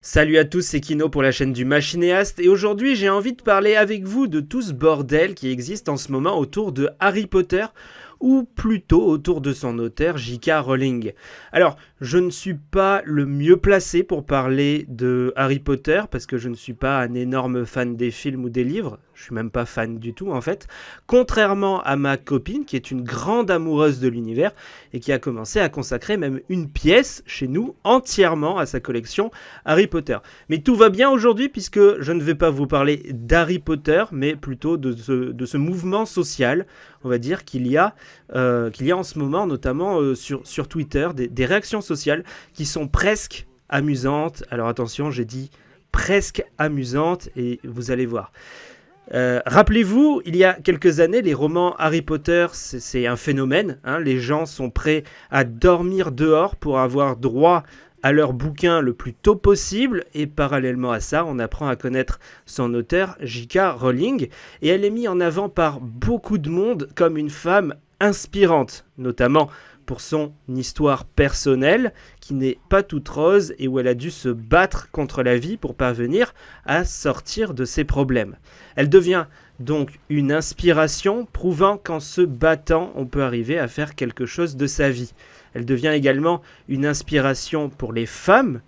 Salut à tous, c'est Kino pour la chaîne du Machinéaste et aujourd'hui j'ai envie de parler avec vous de tout ce bordel qui existe en ce moment autour de Harry Potter ou plutôt autour de son auteur J.K. Rowling. Alors, je ne suis pas le mieux placé pour parler de Harry Potter parce que je ne suis pas un énorme fan des films ou des livres, je suis même pas fan du tout en fait, contrairement à ma copine qui est une grande amoureuse de l'univers et qui a commencé à consacrer même une pièce chez nous entièrement à sa collection Harry Potter. Mais tout va bien aujourd'hui puisque je ne vais pas vous parler d'Harry Potter mais plutôt de ce mouvement social, on va dire, qu'il y a en ce moment, notamment sur Twitter, des réactions sociales qui sont presque amusantes. Alors attention, j'ai dit presque amusantes et vous allez voir. Rappelez-vous, il y a quelques années, les romans Harry Potter, c'est un phénomène. Les gens sont prêts à dormir dehors pour avoir droit à leur bouquin le plus tôt possible, et parallèlement à ça, on apprend à connaître son auteur, J.K. Rowling, et elle est mise en avant par beaucoup de monde comme une femme inspirante, notamment pour son histoire personnelle, qui n'est pas toute rose et où elle a dû se battre contre la vie pour parvenir à sortir de ses problèmes. Elle devient donc une inspiration, prouvant qu'en se battant, on peut arriver à faire quelque chose de sa vie. Elle devient également une inspiration pour les femmes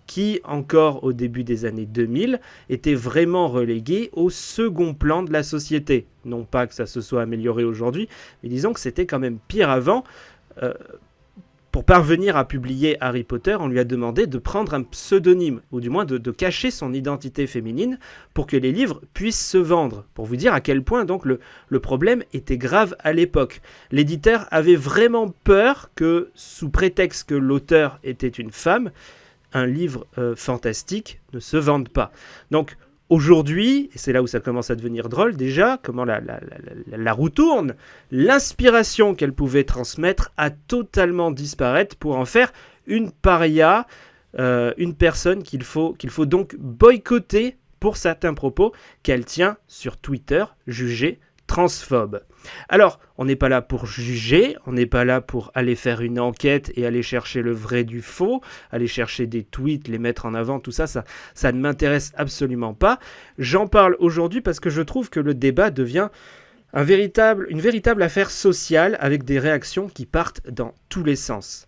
qui, encore au début des années 2000, étaient vraiment reléguées au second plan de la société. Non pas que ça se soit amélioré aujourd'hui, mais disons que c'était quand même pire avant. Pour parvenir à publier Harry Potter, on lui a demandé de prendre un pseudonyme, ou du moins de cacher son identité féminine pour que les livres puissent se vendre. Pour vous dire à quel point donc le problème était grave à l'époque. L'éditeur avait vraiment peur que, sous prétexte que l'auteur était une femme, un livre fantastique ne se vende pas. Donc aujourd'hui, et c'est là où ça commence à devenir drôle déjà, comment la roue tourne, l'inspiration qu'elle pouvait transmettre a totalement disparu pour en faire une paria, une personne qu'il faut donc boycotter pour certains propos qu'elle tient sur Twitter, jugés transphobes. Alors, on n'est pas là pour juger, on n'est pas là pour aller faire une enquête et aller chercher le vrai du faux, aller chercher des tweets, les mettre en avant, tout ça, ça ne m'intéresse absolument pas. J'en parle aujourd'hui parce que je trouve que le débat devient une véritable affaire sociale avec des réactions qui partent dans tous les sens.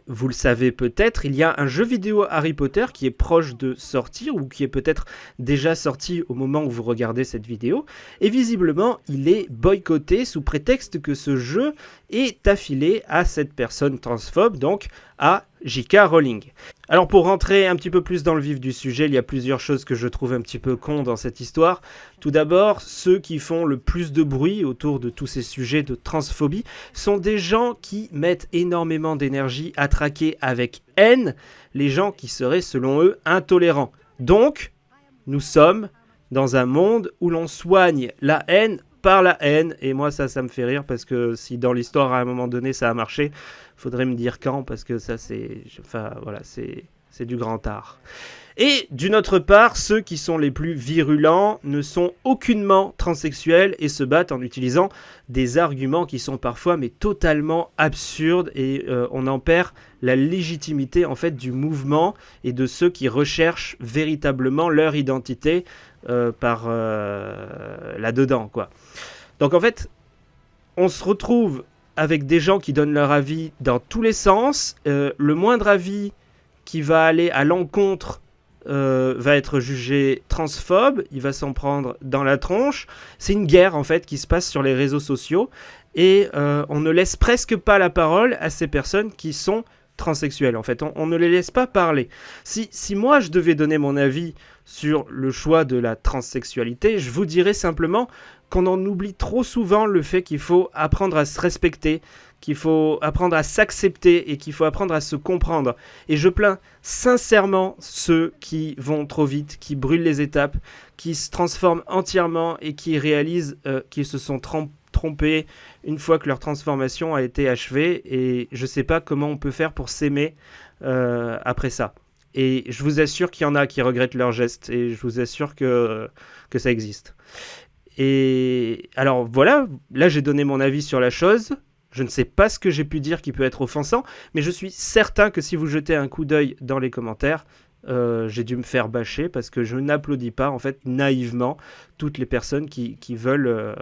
Vous le savez peut-être, il y a un jeu vidéo Harry Potter qui est proche de sortir ou qui est peut-être déjà sorti au moment où vous regardez cette vidéo. Et visiblement, il est boycotté sous prétexte que ce jeu est affilié à cette personne transphobe, donc à J.K. Rowling. Alors pour rentrer un petit peu plus dans le vif du sujet, il y a plusieurs choses que je trouve un petit peu con dans cette histoire. Tout d'abord, ceux qui font le plus de bruit autour de tous ces sujets de transphobie sont des gens qui mettent énormément d'énergie à traquer avec haine les gens qui seraient selon eux intolérants. Donc, nous sommes dans un monde où l'on soigne la haine par la haine, et moi ça me fait rire parce que si dans l'histoire à un moment donné ça a marché, faudrait me dire quand, parce que ça c'est du grand art. Et d'une autre part, ceux qui sont les plus virulents ne sont aucunement transsexuels et se battent en utilisant des arguments qui sont parfois mais totalement absurdes, et on en perd la légitimité en fait du mouvement et de ceux qui recherchent véritablement leur identité par là-dedans, quoi. Donc en fait, on se retrouve avec des gens qui donnent leur avis dans tous les sens. Le moindre avis qui va aller à l'encontre va être jugé transphobe, il va s'en prendre dans la tronche. C'est une guerre en fait qui se passe sur les réseaux sociaux, et on ne laisse presque pas la parole à ces personnes qui sont transsexuels. En fait, on ne les laisse pas parler. Si moi je devais donner mon avis sur le choix de la transsexualité, je vous dirais simplement qu'on en oublie trop souvent le fait qu'il faut apprendre à se respecter, qu'il faut apprendre à s'accepter et qu'il faut apprendre à se comprendre. Et je plains sincèrement ceux qui vont trop vite, qui brûlent les étapes, qui se transforment entièrement et qui réalisent qu'ils se sont trompés une fois que leur transformation a été achevée. Et je ne sais pas comment on peut faire pour s'aimer après ça. Et je vous assure qu'il y en a qui regrettent leurs gestes, et je vous assure que ça existe. Et alors voilà, là j'ai donné mon avis sur la chose. Je ne sais pas ce que j'ai pu dire qui peut être offensant, mais je suis certain que si vous jetez un coup d'œil dans les commentaires, j'ai dû me faire bâcher parce que je n'applaudis pas, en fait, naïvement, toutes les personnes qui veulent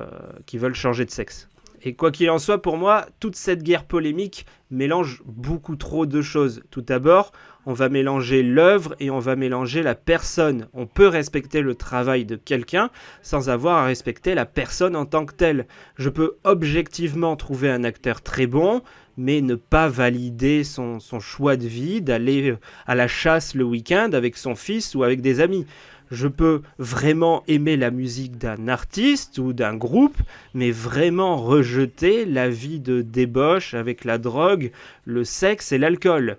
changer de sexe. Et quoi qu'il en soit, pour moi, toute cette guerre polémique mélange beaucoup trop de choses. Tout d'abord, on va mélanger l'œuvre et on va mélanger la personne. On peut respecter le travail de quelqu'un sans avoir à respecter la personne en tant que telle. Je peux objectivement trouver un acteur très bon, mais ne pas valider son choix de vie, d'aller à la chasse le week-end avec son fils ou avec des amis. Je peux vraiment aimer la musique d'un artiste ou d'un groupe, mais vraiment rejeter la vie de débauche avec la drogue, le sexe et l'alcool.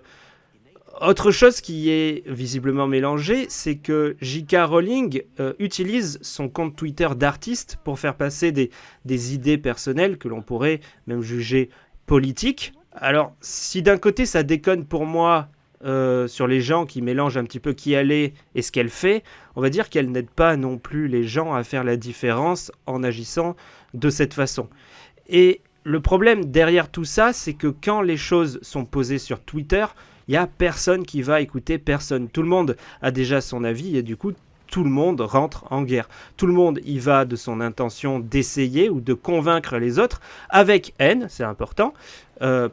Autre chose qui est visiblement mélangée, c'est que J.K. Rowling utilise son compte Twitter d'artiste pour faire passer des idées personnelles que l'on pourrait même juger politiques. Alors, si d'un côté ça déconne pour moi sur les gens qui mélangent un petit peu qui elle est et ce qu'elle fait, on va dire qu'elle n'aide pas non plus les gens à faire la différence en agissant de cette façon. Et le problème derrière tout ça, c'est que quand les choses sont posées sur Twitter, il n'y a personne qui va écouter personne. Tout le monde a déjà son avis et du coup, tout le monde rentre en guerre. Tout le monde y va de son intention d'essayer ou de convaincre les autres avec haine, c'est important,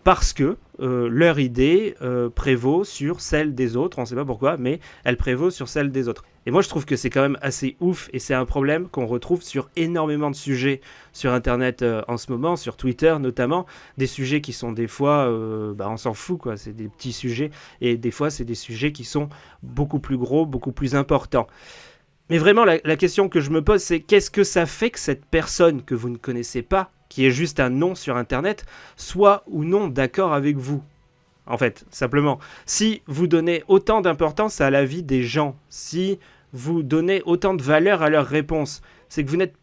parce que leur idée prévaut sur celle des autres. On ne sait pas pourquoi, mais elle prévaut sur celle des autres. Et moi, je trouve que c'est quand même assez ouf et c'est un problème qu'on retrouve sur énormément de sujets sur Internet en ce moment, sur Twitter notamment. Des sujets qui sont des fois, on s'en fout, quoi. C'est des petits sujets et des fois, c'est des sujets qui sont beaucoup plus gros, beaucoup plus importants. Mais vraiment, la question que je me pose, c'est qu'est-ce que ça fait que cette personne que vous ne connaissez pas, qui est juste un nom sur Internet, soit ou non d'accord avec vous ? En fait, simplement, si vous donnez autant d'importance à la vie des gens, si vous donnez autant de valeur à leurs réponses, c'est que vous n'êtes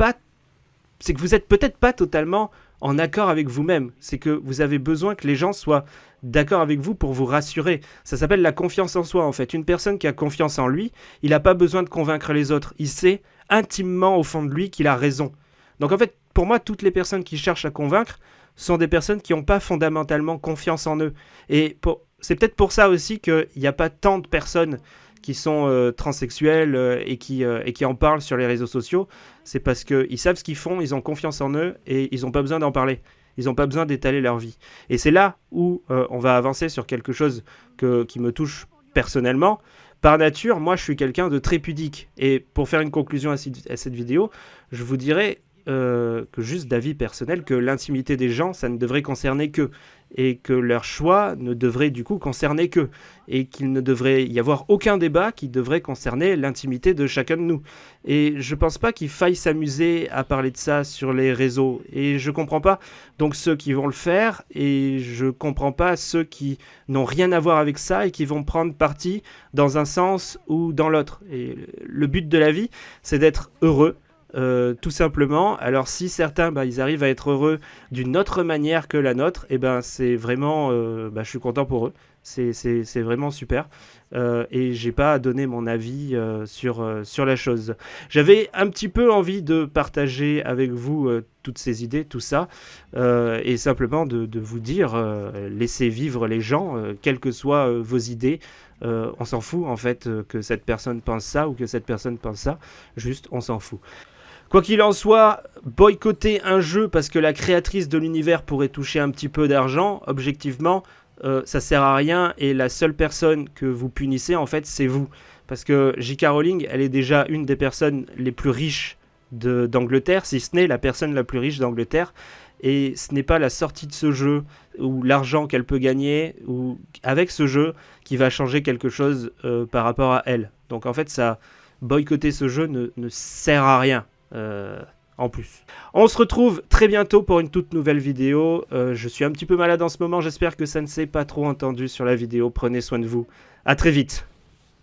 peut-être pas totalement en accord avec vous-même. C'est que vous avez besoin que les gens soient d'accord avec vous pour vous rassurer. Ça s'appelle la confiance en soi, en fait. Une personne qui a confiance en lui, il n'a pas besoin de convaincre les autres. Il sait intimement au fond de lui qu'il a raison. Donc en fait, pour moi, toutes les personnes qui cherchent à convaincre sont des personnes qui n'ont pas fondamentalement confiance en eux. Et c'est peut-être pour ça aussi qu'il n'y a pas tant de personnes qui sont transsexuelles et qui en parlent sur les réseaux sociaux. C'est parce qu'ils savent ce qu'ils font, ils ont confiance en eux et ils n'ont pas besoin d'en parler. Ils n'ont pas besoin d'étaler leur vie. Et c'est là où on va avancer sur quelque chose qui me touche personnellement. Par nature, moi, je suis quelqu'un de très pudique. Et pour faire une conclusion à cette vidéo, je vous dirais que juste d'avis personnel, que l'intimité des gens, ça ne devrait concerner qu'eux. Et que leur choix ne devrait du coup concerner qu'eux. Et qu'il ne devrait y avoir aucun débat qui devrait concerner l'intimité de chacun de nous. Et je pense pas qu'il faille s'amuser à parler de ça sur les réseaux. Et je comprends pas donc ceux qui vont le faire, et je comprends pas ceux qui n'ont rien à voir avec ça et qui vont prendre parti dans un sens ou dans l'autre. Et le but de la vie, c'est d'être heureux. Tout simplement. Alors si certains ils arrivent à être heureux d'une autre manière que la nôtre, et c'est vraiment je suis content pour eux, c'est vraiment super, et j'ai pas à donner mon avis sur la chose. J'avais un petit peu envie de partager avec vous toutes ces idées, tout ça, et simplement de vous dire laissez vivre les gens, quelles que soient vos idées. On s'en fout en fait que cette personne pense ça ou que cette personne pense ça, juste on s'en fout. Quoi qu'il en soit, boycotter un jeu parce que la créatrice de l'univers pourrait toucher un petit peu d'argent, objectivement, ça sert à rien, et la seule personne que vous punissez, en fait, c'est vous. Parce que J.K. Rowling, elle est déjà une des personnes les plus riches d'Angleterre, si ce n'est la personne la plus riche d'Angleterre, et ce n'est pas la sortie de ce jeu ou l'argent qu'elle peut gagner ou avec ce jeu qui va changer quelque chose par rapport à elle. Donc en fait, boycotter ce jeu ne sert à rien. En plus. On se retrouve très bientôt pour une toute nouvelle vidéo. Je suis un petit peu malade en ce moment, j'espère que ça ne s'est pas trop entendu sur la vidéo. Prenez soin de vous. À très vite.